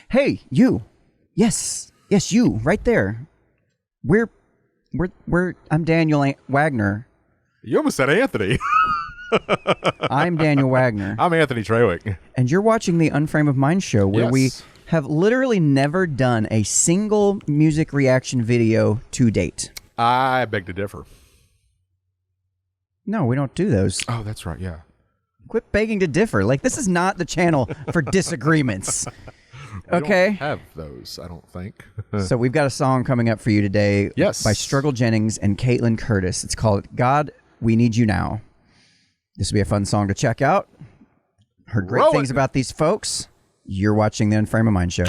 Hey, you. Yes, you, right there. I'm Daniel Wagner. You almost said Anthony. I'm Daniel Wagner. I'm Anthony Trewick. And you're watching the Unframe of Mind show, where we have literally never done a single music reaction video to date. I beg to differ. No, we don't do those. Oh, that's right, yeah. Quit begging to differ. Like, this is not the channel for disagreements. Okay. We don't have those, I don't think. So we've got a song coming up for you today. Yes. By Struggle Jennings and Caitlynne Curtis. It's called God, We Need You Now. This will be a fun song to check out. Heard great things about these folks. You're watching the Unframe of Mind show.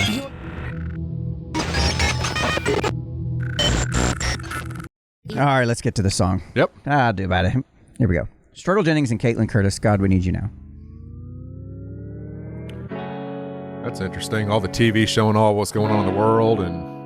All right, let's get to the song. Yep. I'll do about it. Here we go. Struggle Jennings and Caitlynne Curtis, God, We Need You Now. That's interesting. All the TV showing all what's going on in the world. And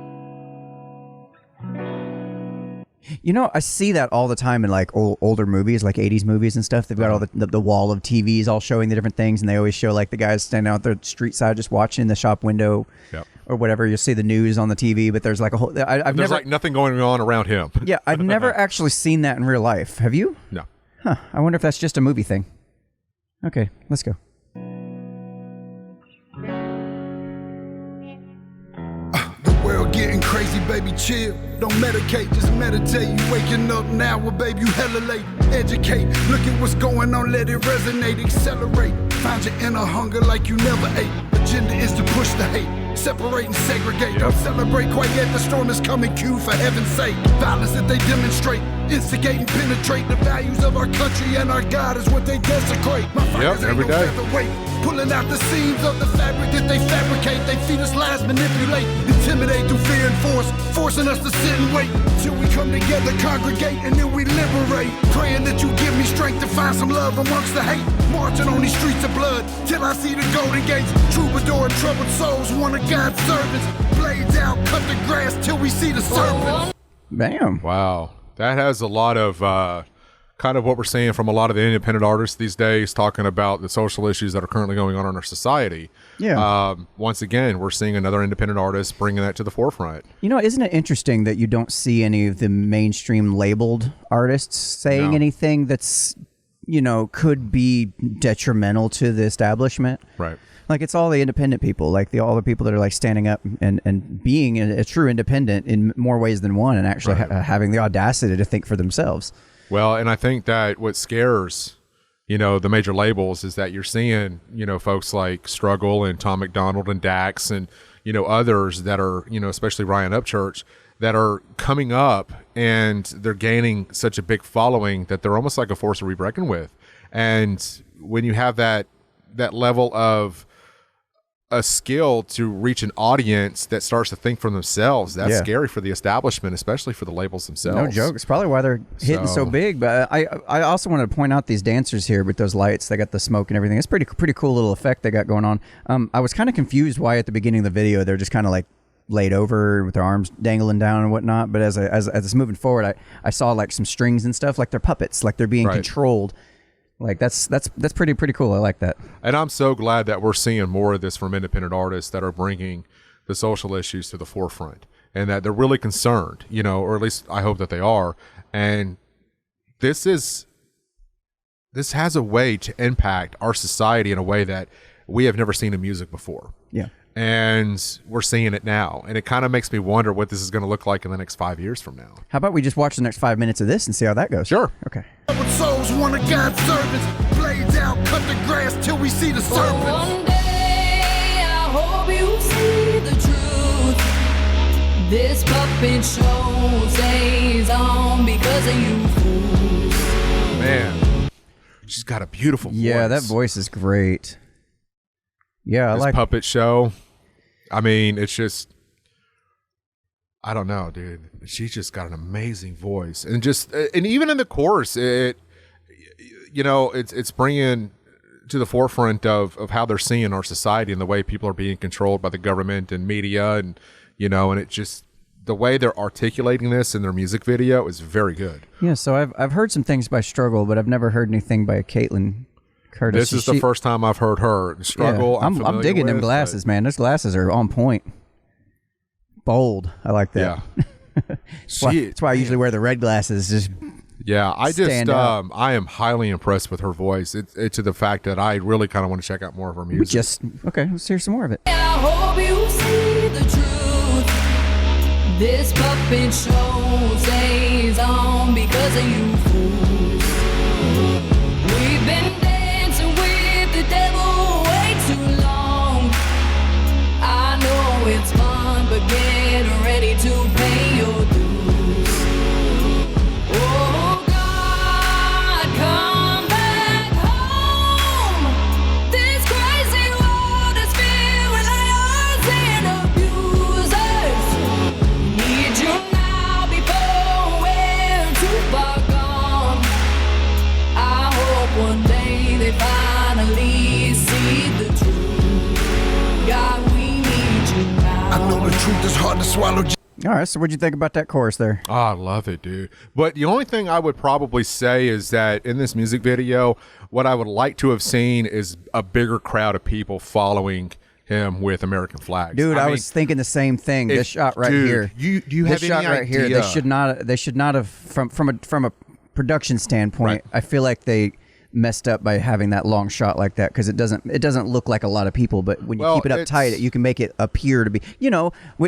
you know, I see that all the time in like older movies, like 80s movies and stuff. They've got all the wall of TVs all showing the different things, and they always show like the guys standing out there street side just watching in the shop window. Yep. Or whatever. You'll see the news on the TV, but there's like a whole... There's never, like nothing going on around him. Yeah, I've never actually seen that in real life. Have you? No. Huh. I wonder if that's just a movie thing. Okay, let's go. The world getting crazy, baby, chill. Don't medicate, just meditate. You waking up now, well, baby, you hella late. Educate, look at what's going on, let it resonate, accelerate. Find your inner hunger like you never ate. Agenda is to push the hate, separate and segregate. Don't celebrate quite yet, the storm is coming, cue for heaven's sake. Violence that they demonstrate, instigate and penetrate. The values of our country and our God is what they desecrate. My fighters every day. Pulling out the seams of the fabric that they fabricate. They feed us lies, manipulate, intimidate through fear and force, forcing us to sit and wait till we come together, congregate, and then we liberate. Praying that you give me strength to find some love amongst the hate. Marching on these streets of blood till I see the golden gates. Troubadour and troubled souls, one of God's servants. Blades out, cut the grass till we see the serpents. Bam. Wow. That has a lot of kind of what we're seeing from a lot of the independent artists these days, talking about the social issues that are currently going on in our society. Yeah. Once again, we're seeing another independent artist bringing that to the forefront. You know, isn't it interesting that you don't see any of the mainstream labeled artists saying anything that's, you know, could be detrimental to the establishment? Right. Like, it's all the independent people, like all the people that are like standing up and being a true independent in more ways than one, and actually having the audacity to think for themselves. Well, and I think that what scares, you know, the major labels is that you're seeing, you know, folks like Struggle and Tom McDonald and Dax and, you know, others that are, you know, especially Ryan Upchurch, that are coming up and they're gaining such a big following that they're almost like a force to be reckoned with. And when you have that level of a skill to reach an audience that starts to think for themselves, that's scary for the establishment, especially for the labels themselves. No joke. It's probably why they're hitting so big. But I also wanted to point out these dancers here with those lights. They got the smoke and everything. It's pretty cool little effect they got going on. I was kind of confused why at the beginning of the video they're just kind of like laid over with their arms dangling down and whatnot. But as it's moving forward, I saw like some strings and stuff, like they're puppets, like they're being controlled. Like that's pretty cool. I like that. And I'm so glad that we're seeing more of this from independent artists that are bringing the social issues to the forefront, and that they're really concerned, you know, or at least I hope that they are. And this has a way to impact our society in a way that we have never seen in music before. Yeah. And we're seeing it now. And it kind of makes me wonder what this is going to look like in the next 5 years from now. How about we just watch the next 5 minutes of this and see how that goes? Sure. Okay. Souls, one of God's servants. Blades out, cut the grass till we see the serpents. One day I hope you see the truth. This puppet show stays on because of you fools. Man, she's got a beautiful voice. Yeah, that voice is great. Yeah, I like puppet show. I mean, it's just, I don't know, dude. She's just got an amazing voice, and even in the chorus, it's bringing to the forefront of how they're seeing our society and the way people are being controlled by the government and media, and and it just, the way they're articulating this in their music video is very good. Yeah, so I've heard some things by Struggle, but I've never heard anything by Caitlynne Curtis. This is the first time I've heard her. Struggle. Yeah, I'm digging them glasses, man. Those glasses are on point. Bold. I like that. Yeah. That's why I usually wear the red glasses. Just I am highly impressed with her voice. It's to the fact that I really kind of want to check out more of her music. Okay, let's hear some more of it. I hope you see the truth. This puppet show stays on because of you fools. We've been dancing with the devil way too long. I know it's fun, but get ready to pay your dues. Oh God, come back home. This crazy world is filled with liars and abusers. Need you now before we're too far gone. I hope one day they finally see the truth. God, we need you now. I know the truth is hard to swallow. All right, so what'd you think about that chorus there? Oh, I love it, dude. But the only thing I would probably say is that in this music video, what I would like to have seen is a bigger crowd of people following him with American flags. Dude, I was thinking the same thing. This shot right here. Do you have this shot any right idea? here. They should not have from a production standpoint. Right. I feel like they messed up by having that long shot like that because it doesn't look like a lot of people, but when you keep it up tight, you can make it appear to be,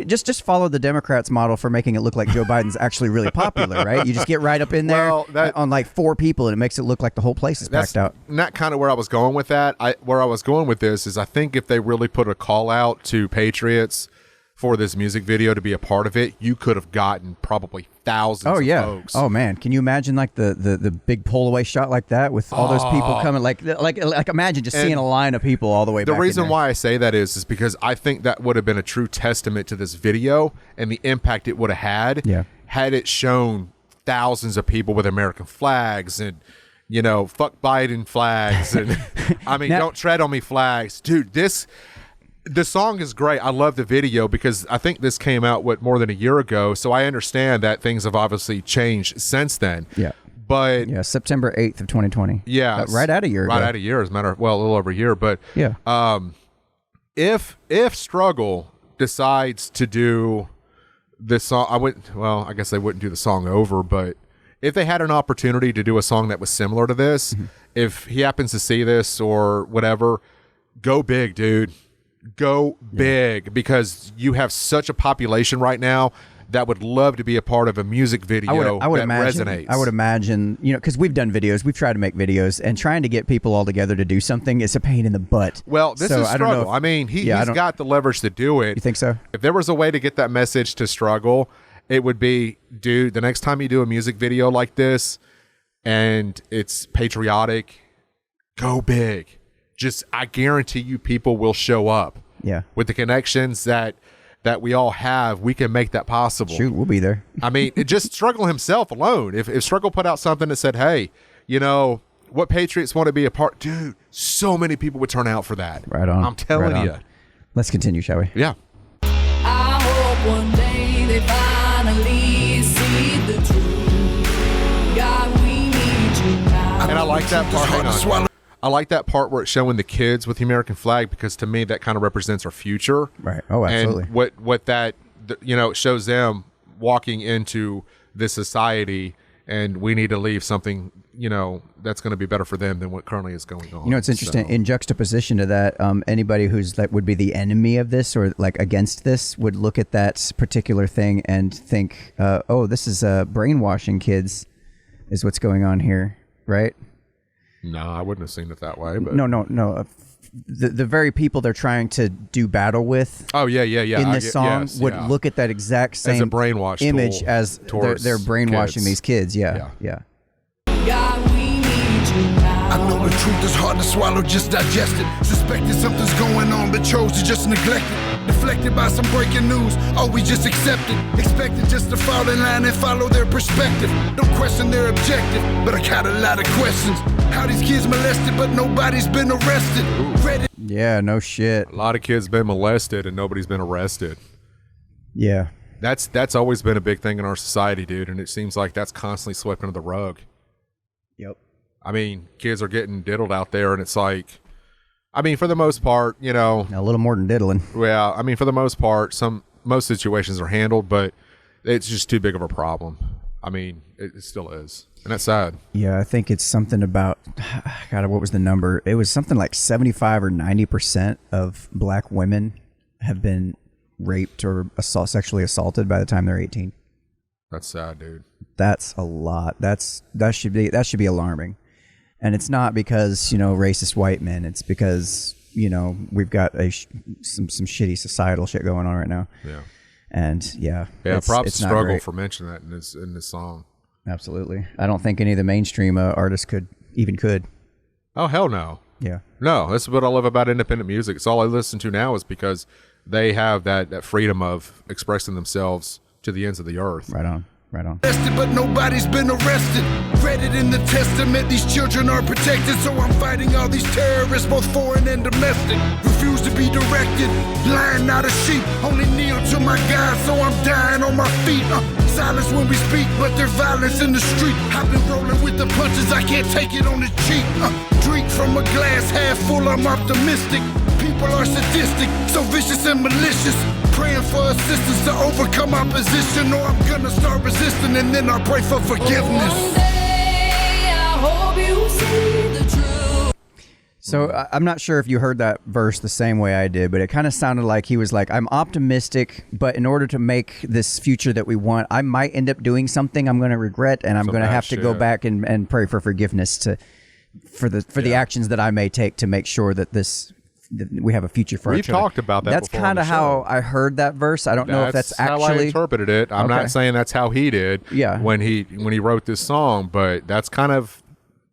just follow the Democrats model for making it look like Joe Biden's actually really popular, right? You just get right up in there on like 4 people and it makes it look like the whole place is packed out. Not kind of where I was going with that. Where I was going with this is I think if they really put a call out to patriots for this music video to be a part of it, you could have gotten probably thousands of folks. Oh man, can you imagine like the big pull away shot like that with all those people coming? Like imagine just seeing a line of people all the way back. The reason why I say that is because I think that would have been a true testament to this video and the impact it would have had. Yeah. Had it shown thousands of people with American flags and fuck Biden flags and I mean don't tread on me flags, dude. The song is great. I love the video because I think this came out more than a year ago. So I understand that things have obviously changed since then. Yeah. But September 8th of 2020. Yeah. Right at a year ago. Right at a year, as a matter of, a little over a year. But yeah. If Struggle decides to do this song, I guess they wouldn't do the song over, but if they had an opportunity to do a song that was similar to this, if he happens to see this or whatever, go big, dude. Go big because you have such a population right now that would love to be a part of a music video I would that imagine, resonates. I would imagine, because we've done videos, we've tried to make videos, and trying to get people all together to do something is a pain in the butt. Well, this is Struggle. I mean, he's got the leverage to do it. You think so? If there was a way to get that message to Struggle, it would be, dude, the next time you do a music video like this and it's patriotic, go big. I guarantee you people will show up. Yeah. With the connections that we all have, we can make that possible. Shoot, we'll be there. I mean, it just Struggle himself alone. If Struggle put out something that said, hey, what Patriots want to be a part, dude, so many people would turn out for that. Right on. I'm telling you. Let's continue, shall we? Yeah. I hope one day they finally see the truth. God, we need you now. And I like that part. Hang on. I like that part where it's showing the kids with the American flag because to me that kind of represents our future. Right. Oh, absolutely. And what that it shows them walking into this society, and we need to leave something that's going to be better for them than what currently is going on. It's interesting. In juxtaposition to that, anybody who's would be the enemy of this or against this would look at that particular thing and think, this is brainwashing kids, is what's going on here, right? No, I wouldn't have seen it that way. But No. The very people they're trying to do battle with. Oh yeah. In this song would look at that exact same as a brainwash image as they're brainwashing these kids. Yeah. God, we need you now. I know the truth is hard to swallow, just digest it. Suspected something's going on, but chose to just neglect it. Deflected by some breaking news, always just accepted. Expected just to fall in line and follow their perspective. Don't question their objective, but I got a lot of questions. How these kids molested, but nobody's been arrested. Yeah, no shit. A lot of kids been molested and nobody's been arrested. Yeah. That's always been a big thing in our society, dude, and it seems like that's constantly swept under the rug. Yep. I mean, kids are getting diddled out there, and it's like, I mean, for the most part, you know, A little more than diddling. well, I mean, for the most part, most situations are handled, but it's just too big of a problem. I mean, it still is, and that's sad. Yeah, I think it's something about, God, what was the number? It was something like 75 or 90% of black women have been raped or sexually assaulted by the time they're 18. That's sad, dude. That's a lot. That should be alarming. And it's not because, you know, racist white men. It's because, you know, we've got some shitty societal shit going on right now. Yeah. And yeah. Props it's to not Struggle great. for mentioning that in this song. Absolutely. I don't think any of the mainstream artists could. Oh, hell no. Yeah. No, that's what I love about independent music. It's all I listen to now is because they have that freedom of expressing themselves to the ends of the earth. Right on. But nobody's been arrested. Read it in the testament, these children are protected. So I'm fighting all these terrorists, both foreign and domestic. Refuse to be directed, lion not a sheep. Only kneel to my God, so I'm dying on my feet. Silence when we speak, but there's violence in the street. I've been rolling with the punches, I can't take it on the cheek. Drink from a glass half full, I'm optimistic. People are sadistic, so vicious and malicious. Praying for assistance to overcome opposition, or I'm gonna start resisting, and then I'll pray for forgiveness. One day I hope you see the truth. So I'm not sure if you heard that verse the same way I did, but it kind of sounded like he was like, I'm optimistic, but in order to make this future that we want, I might end up doing something I'm going to regret, and I'm going to have to go back and pray for forgiveness for the actions that I may take to make sure that we have a future for our children. We've talked about that That's before on kind of the how show. I heard that verse. I don't know if that's actually how I interpreted it. I'm Okay. not saying that's how he did. Yeah. When he wrote this song, but that's kind of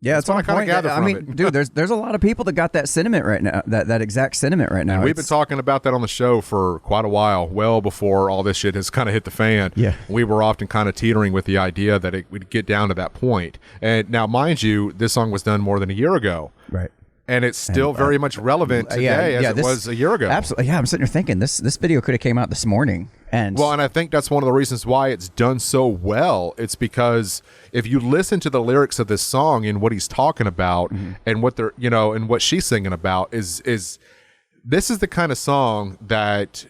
that's what on I kind of point. gather I from mean, it. dude, there's a lot of people that got that sentiment right now. That exact sentiment right now. We've been talking about that on the show for quite a while, well before all this shit has kind of hit the fan. Yeah. We were often kind of teetering with the idea that it would get down to that point. And now, mind you, this song was done more than a year ago. Right. And it's still very much relevant today as it was a year ago. Absolutely. Yeah, I'm sitting here thinking this video could have came out this morning. And I think that's one of the reasons why it's done so well. It's because if you listen to the lyrics of this song and what he's talking about and what they're, you know, and what she's singing about is this is the kind of song that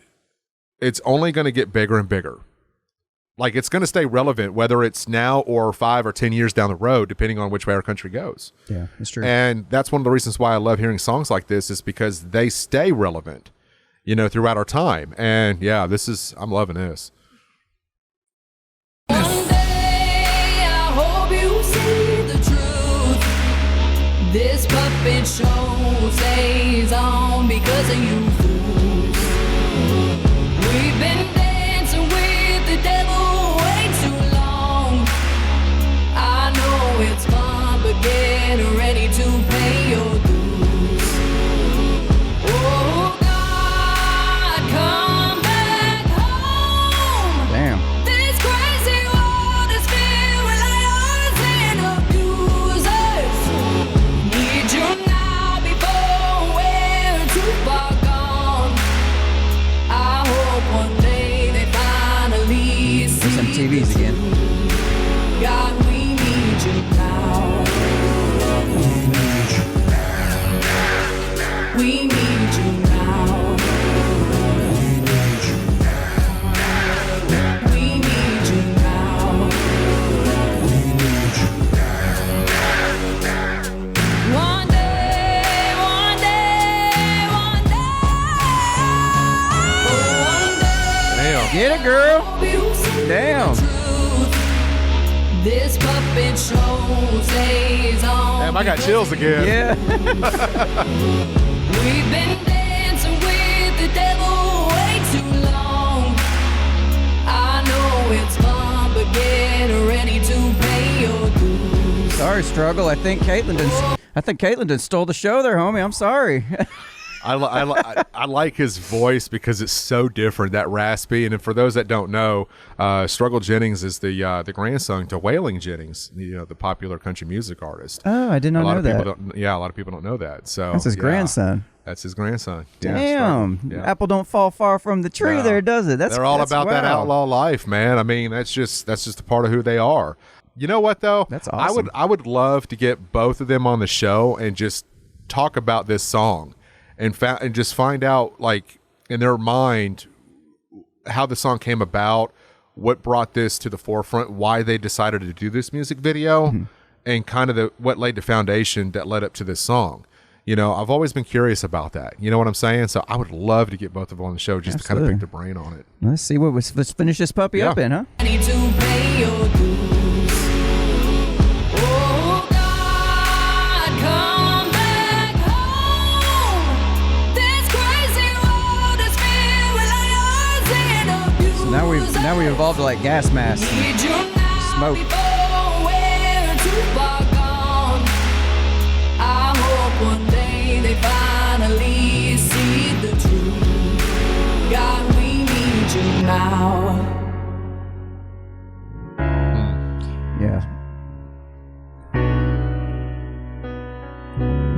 it's only going to get bigger and bigger. Like, it's going to stay relevant, whether it's now or 5 or 10 years down the road, depending on which way our country goes. Yeah, that's true. And that's one of the reasons why I love hearing songs like this, is because they stay relevant, you know, throughout our time. And yeah, I'm loving this. One day I hope you see the truth. This puppet show stays on because of you fools. We've been dancing with the devil way too long. I know it's fun, but get ready to pay your dues. Oh God, come back home. Damn. This crazy world is filled with liars and abusers. Need you now before we're too far gone. I hope one day they finally see There's some TVs again. God, we need you now. We need you now. We need you now. One day, one day, one day. Oh, one day. Damn. Get it, girl. You see Damn. the truth. This puppet show stays on. Damn, I got chills again. Yeah. We've been dancing with the devil way too long. I know it's fun, but get ready to pay your dues. Sorry, Struggle. I think Caitlyn done stole the show there, homie. I'm sorry. I like his voice because it's so different, that raspy. And for those that don't know, Struggle Jennings is the grandson to Wailing Jennings, you know, the popular country music artist. Oh, I did not know that. A lot of people don't know that. So That's his grandson. That's his grandson. Yeah, Damn. Struggle. Yeah. Apple don't fall far from the tree No. there, does it? They're all about that wow. outlaw life, man. I mean, that's just a part of who they are. You know what though? That's awesome. I would love to get both of them on the show and just talk about this song and just find out, like, in their mind how the song came about, what brought this to the forefront, why they decided to do this music video, and kind of what laid the foundation that led up to this song. You know, I've always been curious about that. You know what I'm saying? So I would love to get both of them on the show just to kind of pick the brain on it. Let's see let's finish this puppy up in, huh? I need to pay your dues. Oh God, come back home. This crazy world is filled with liars and abuse. So now we've evolved to like gas masks and smoke. Before we're too far gone. I hope one day they finally see the truth. God, we need you now. Yeah.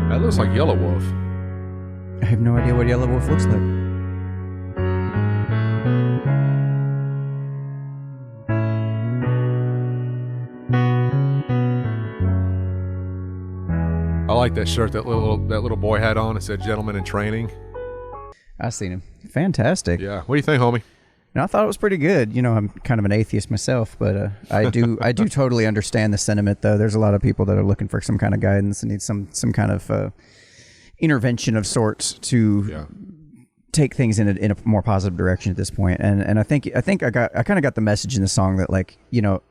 That looks like Yellow Wolf. I have no idea what Yellow Wolf looks like. I like that shirt that little boy had on. It said "Gentleman in Training." I've seen him. Fantastic. Yeah. What do you think, homie? And I thought it was pretty good. You know, I'm kind of an atheist myself, but I do totally understand the sentiment, though. There's a lot of people that are looking for some kind of guidance and need some kind of intervention of sorts to take things in a more positive direction at this point. And I think I kind of got the message in the song that, like, you know,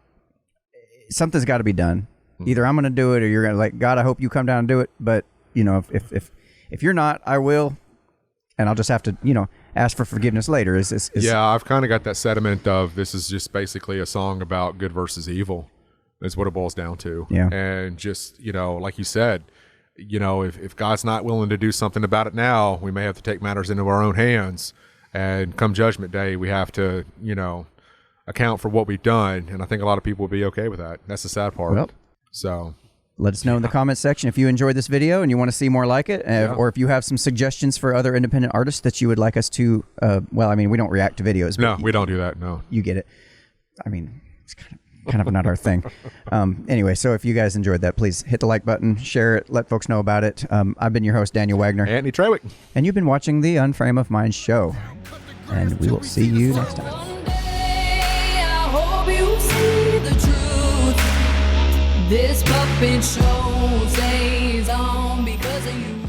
something's got to be done. Either I'm going to do it or you're going to, like, God, I hope you come down and do it. But, you know, if you're not, I will. And I'll just have to, you know, ask for forgiveness later. Yeah, I've kind of got that sentiment of this is just basically a song about good versus evil. Is what it boils down to. Yeah. And just, you know, like you said, you know, if God's not willing to do something about it now, we may have to take matters into our own hands. And come Judgment Day, we have to, you know, account for what we've done. And I think a lot of people will be okay with that. That's the sad part. Well, so let us know in the comments section if you enjoyed this video and you want to see more like it, or if you have some suggestions for other independent artists that you would like us to, well, I mean, we don't react to videos. No, we don't do that, no. You get it. I mean, it's kind of not our thing. Anyway, so if you guys enjoyed that, please hit the like button, share it, let folks know about it. I've been your host, Daniel Wagner. Anthony Trewick. And you've been watching the Unframe of Mind show. And we will see you next time. One day, I hope you see the truth. This puppet show stays on because of you.